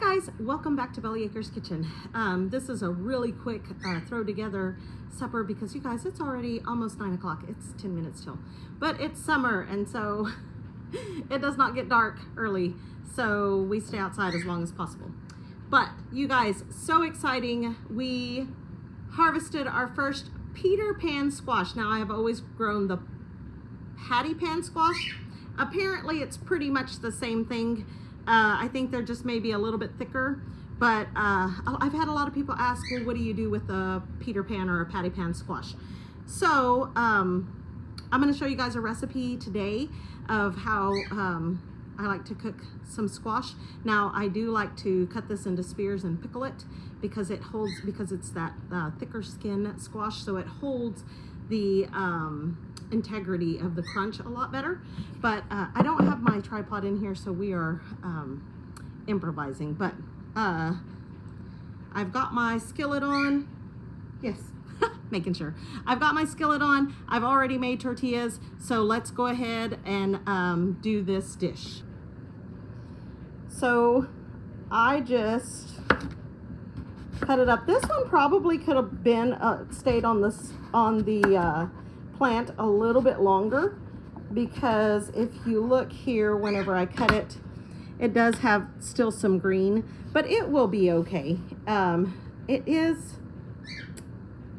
guys, welcome back to Bellyacre's Kitchen. This is a really quick throw together supper because you guys, it's already almost 9 o'clock. It's 10 minutes till, but it's summer and so it does not get dark early, so we stay outside as long as possible. But you guys, so exciting. We harvested our first Peter Pan squash. Now I have always grown the patty pan squash. Apparently it's pretty much the same thing. I think they're just maybe a little bit thicker, but I've had a lot of people ask, well, what do you do with a Peter Pan or a patty pan squash? So I'm going to show you guys a recipe today of how I like to cook some squash. Now I do like to cut this into spears and pickle it because it holds, because it's that thicker skin squash, so it holds the integrity of the crunch a lot better. But I don't have my tripod in here, so we are improvising. But I've got my skillet on. Yes, making sure. I've got my skillet on. I've already made tortillas, so let's go ahead and do this dish. So I just cut it up. This one probably could have been stayed on this plant a little bit longer, because if you look here, whenever I cut it, it does have still some green, but it will be okay. It is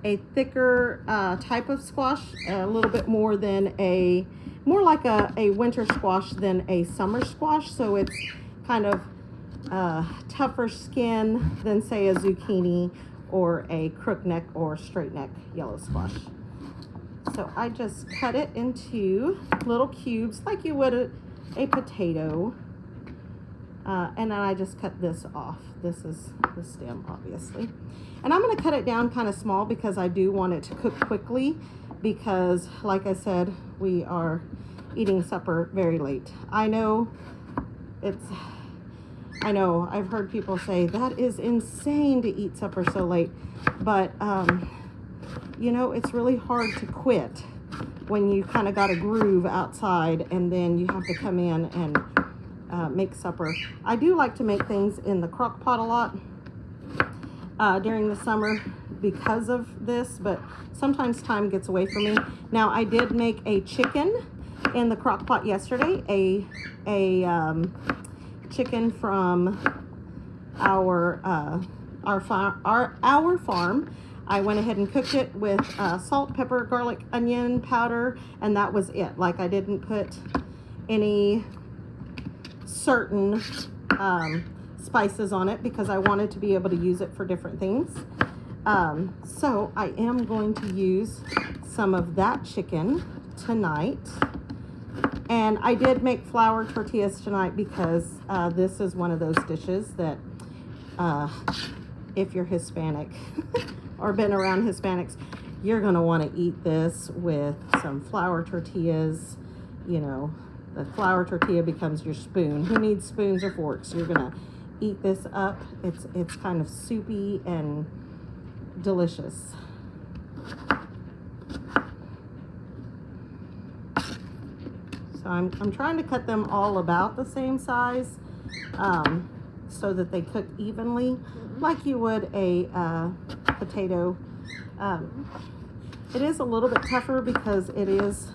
a thicker type of squash, a little bit more like a winter squash than a summer squash, so it's kind of tougher skin than say a zucchini or a crook neck or straight neck yellow squash. So I just cut it into little cubes like you would a potato, and then I just cut this off. This is the stem, obviously, and I'm going to cut it down kind of small because I do want it to cook quickly, because like I said, we are eating supper very late. I know I've heard people say that is insane to eat supper so late, but you know, it's really hard to quit when you kind of got a groove outside and then you have to come in and make supper. I do like to make things in the crock pot a lot during the summer because of this, but sometimes time gets away from me. Now I did make a chicken in the crock pot yesterday, a chicken from our farm. I went ahead and cooked it with salt, pepper, garlic, onion powder, and that was it. Like, I didn't put any certain spices on it because I wanted to be able to use it for different things. So I am going to use some of that chicken tonight. And I did make flour tortillas tonight because this is one of those dishes that if you're Hispanic or been around Hispanics, you're going to want to eat this with some flour tortillas. You know, the flour tortilla becomes your spoon. Who needs spoons or forks? You're going to eat this up. It's kind of soupy and delicious. So I'm trying to cut them all about the same size so that they cook evenly, like you would a potato. It is a little bit tougher because it is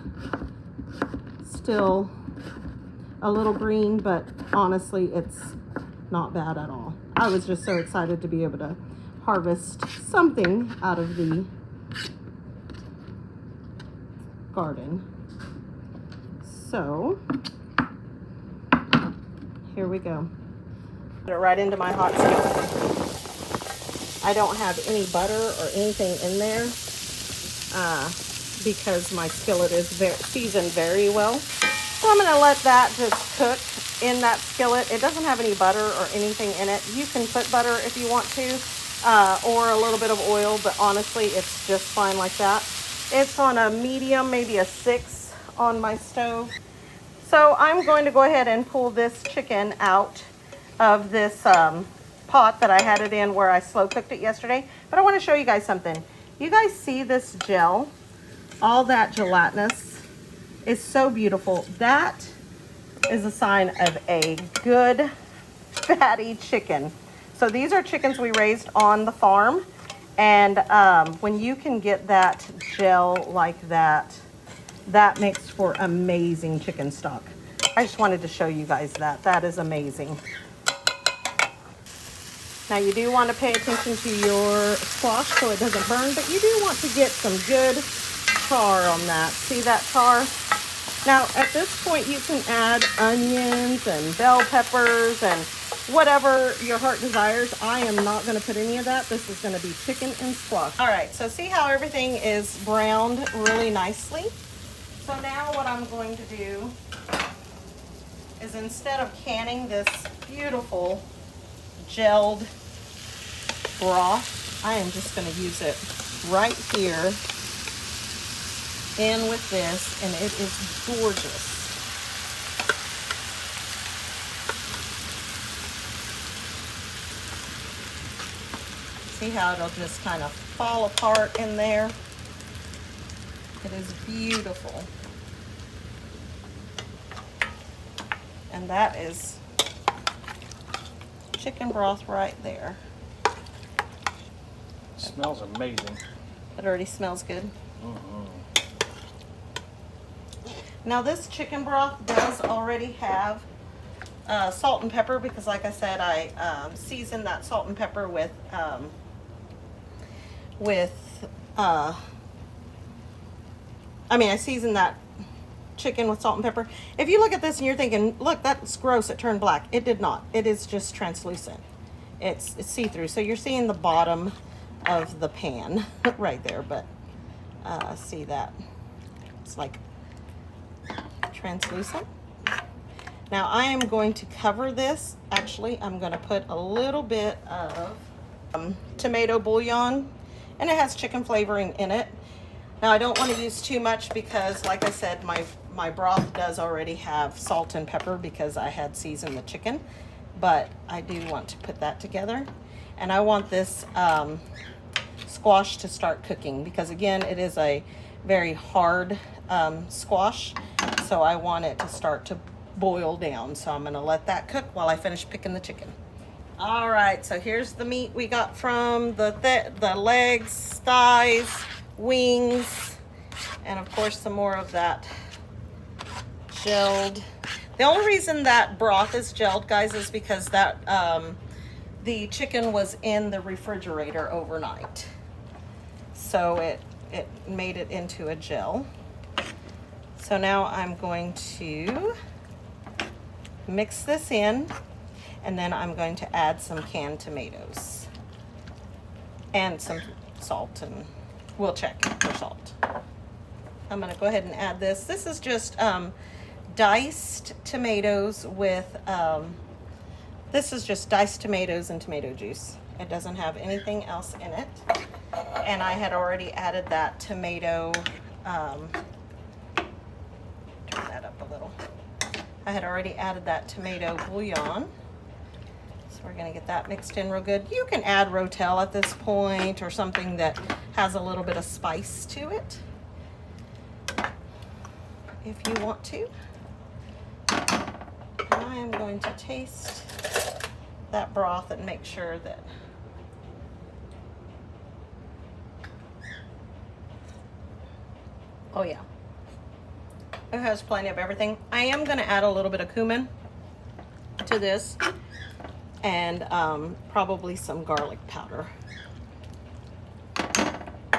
still a little green, but honestly, it's not bad at all. I was just so excited to be able to harvest something out of the garden. So here we go. Put it right into my hot skillet. I don't have any butter or anything in there because my skillet is seasoned very well. So I'm going to let that just cook in that skillet. It doesn't have any butter or anything in it. You can put butter if you want to, or a little bit of oil, but honestly, it's just fine like that. It's on a medium, maybe a 6 on my stove. So I'm going to go ahead and pull this chicken out of this pot that I had it in where I slow cooked it yesterday. But I want to show you guys something. You guys see this gel? All that gelatinous is so beautiful. That is a sign of a good fatty chicken. So these are chickens we raised on the farm. And when you can get that gel like that, that makes for amazing chicken stock. I just wanted to show you guys that. That is amazing. Now you do want to pay attention to your squash so it doesn't burn, but you do want to get some good char on that. See that char? Now at this point you can add onions and bell peppers and whatever your heart desires. I am not going to put any of that. This is going to be chicken and squash. All right, so see how everything is browned really nicely? So now what I'm going to do is, instead of canning this beautiful gelled broth, I am just going to use it right here in with this, and it is gorgeous. See how it'll just kind of fall apart in there? It is beautiful. And that is chicken broth right there. Smells amazing. It already smells good. Now this chicken broth does already have salt and pepper, because like I said, I seasoned that salt and pepper with I seasoned that chicken with salt and pepper. If you look at this and you're thinking, look, that's gross, it turned black. It did not. It is just translucent. It's see-through. So you're seeing the bottom of the pan right there, but see that? It's like translucent. Now I am going to cover this. Actually, I'm going to put a little bit of tomato bouillon, and it has chicken flavoring in it. Now I don't want to use too much because, like I said, my broth does already have salt and pepper because I had seasoned the chicken, but I do want to put that together. And I want this squash to start cooking because, again, it is a very hard squash, so I want it to start to boil down. So I'm going to let that cook while I finish picking the chicken. All right, so here's the meat we got from the legs, thighs, wings, and of course some more of that gelled. The only reason that broth is gelled, guys, is because that the chicken was in the refrigerator overnight, so it made it into a gel. So now I'm going to mix this in, and then I'm going to add some canned tomatoes and some salt, and we'll check for salt. I'm going to go ahead and add this. This is just diced tomatoes with, this is just diced tomatoes and tomato juice. It doesn't have anything else in it. And I had already added that tomato, turn that up a little. I had already added that tomato bouillon. So we're going to get that mixed in real good. You can add Rotel at this point, or something that has a little bit of spice to it, if you want to. And I am going to taste that broth and make sure that oh yeah, it has plenty of everything. I am going to add a little bit of cumin to this, and probably some garlic powder.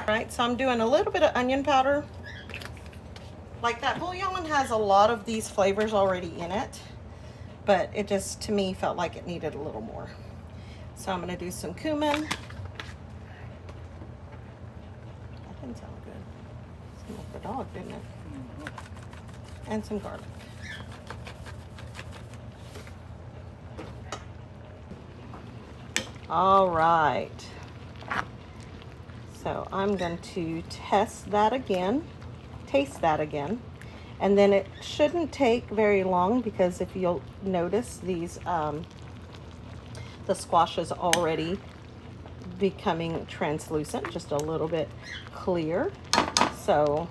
Right, so I'm doing a little bit of onion powder. Like, that bouillon has a lot of these flavors already in it, but it just, to me, felt like it needed a little more. So I'm going to do some cumin. That didn't sound good. Smoked the dog, didn't it? And some garlic. All right. So I'm going to taste that again, and then it shouldn't take very long, because if you'll notice, these the squash is already becoming translucent, just a little bit clear. So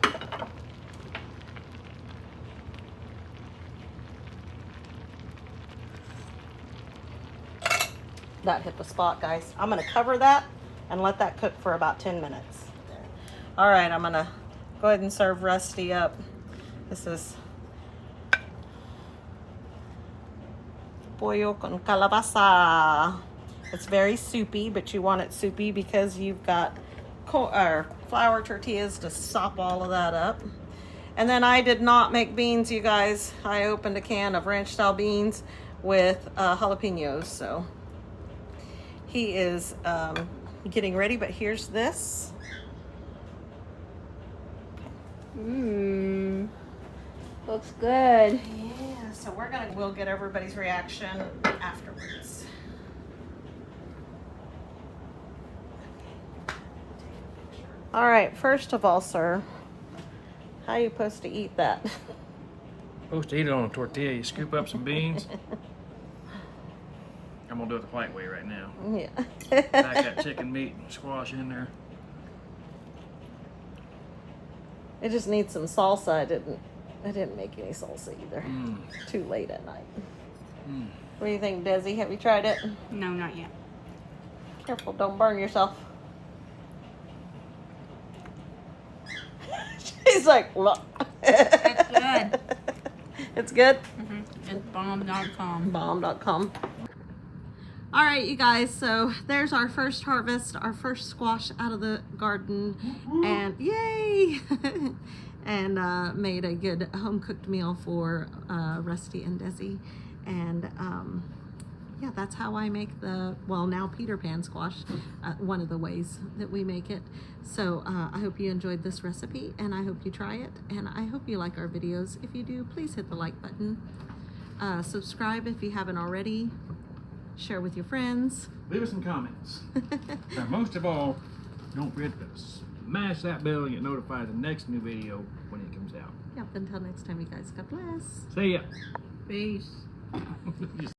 that hit the spot, guys. I'm gonna cover that and let that cook for about 10 minutes. All right, I'm gonna go ahead and serve Rusty up. This is Pollo con Calabasa. It's very soupy, but you want it soupy because you've got flour tortillas to sop all of that up. And then I did not make beans, you guys. I opened a can of ranch style beans with jalapenos. So he is getting ready, but here's this. Mmm. Looks good. Yeah, so we'll get everybody's reaction afterwards. All right, first of all, sir, how are you supposed to eat that? Supposed to eat it on a tortilla. You scoop up some beans. I'm gonna do it the polite way right now. Yeah. Pack that chicken meat and squash in there. It just needs some salsa. I didn't make any salsa either. Too late at night. What do you think, Desi? Have you tried it? No, not yet. Careful, don't burn yourself. She's like, look. It's good. It's good? It's bomb.com. Bomb.com. All right, you guys, so there's our first harvest, our first squash out of the garden, and yay! And made a good home-cooked meal for Rusty and Desi. And yeah, that's how I make the, well, now Peter Pan squash, one of the ways that we make it. So I hope you enjoyed this recipe, and I hope you try it, and I hope you like our videos. If you do, please hit the like button. Subscribe if you haven't already. Share with your friends. Leave us some comments. And most of all, don't forget to smash that bell and get notified of the next new video when it comes out. Yep, until next time, you guys, God bless. See ya. Peace.